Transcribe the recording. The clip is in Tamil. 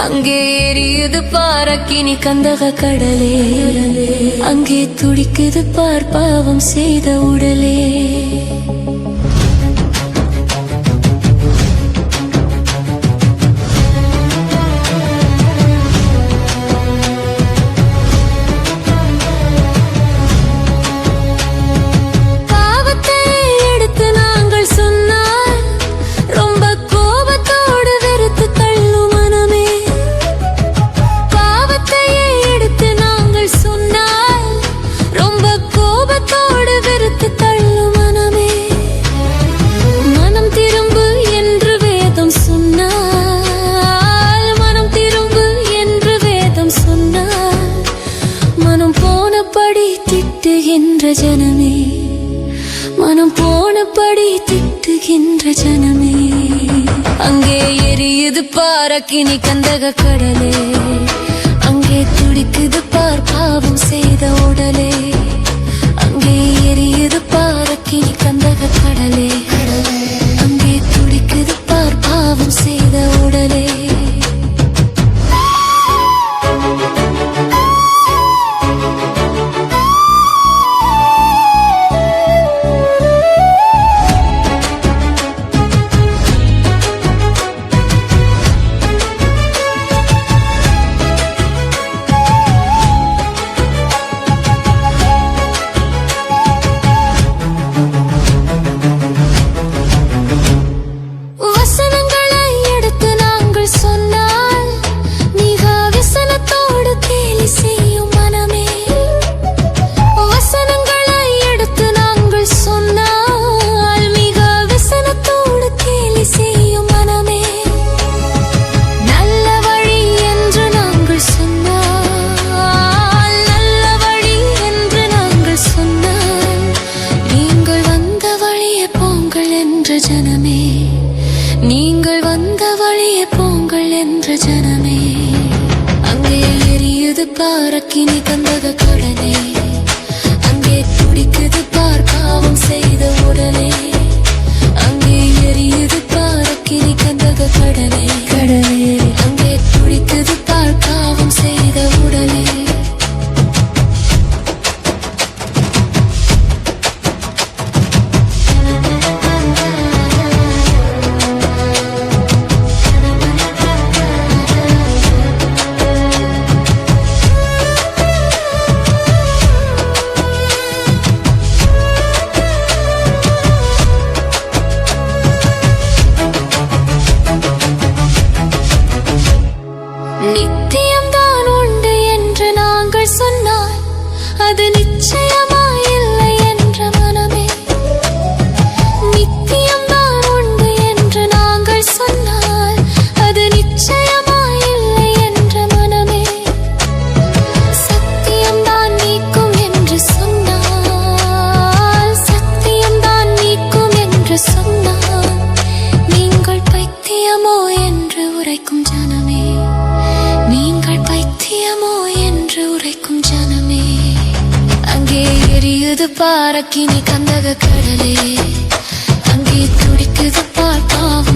அங்கே எரியுது பாரக்கினி கந்தக கடலே, அங்கே துடிக்குது பார் பாவம் செய்த உடலே. ஜனமே மனம் போனபடி திட்டுகின்ற ஜனமே, அங்கே எரியுது பாரக்கினி கந்தக கடலே, அங்கே துடிக்குது பார் பாவம் செய்த உடலே. அங்கே எரியுது பாரக்கினி கந்தக கடலே, அங்கே துடிக்குது பார் பாவம் செய்த உடலே. ஜனமே, நீங்கள் வந்த வழியே போங்கள் என்ற ஜனமே, அங்கே எரியுது பாரக்கினி கந்தக கடலே, அங்கே துடிக்குது பார் பாவம் செய்த உடலே. அங்கே எரியுது பாரக்கினி கந்தக கடலே, அங்கே துடிக்குது பார் பாவம் செய்த உடலே. நித்தியம்தான் உண்டு என்று நாங்கள் சொன்னால் அது நிச்சயமாயில்லை என்ற மனமே. நித்தியம்தான் உண்டு என்று நாங்கள் சொன்னால் அது நிச்சயமாயில்லை என்ற மனமே. சத்தியம்தான் நீக்கும் என்று சொன்னால், சத்தியம்தான் நீக்கும் என்று சொன்னால், நீங்கள் பைத்தியமோ என்று உரைக்கும் ஜனமே, நீங்கள் பைத்தியமோ என்று உரைக்கும் ஜனமே. அங்கே எரியுது பாரக்கினி கந்தக கடலே, அங்கே துடிக்குது பார் பாவம்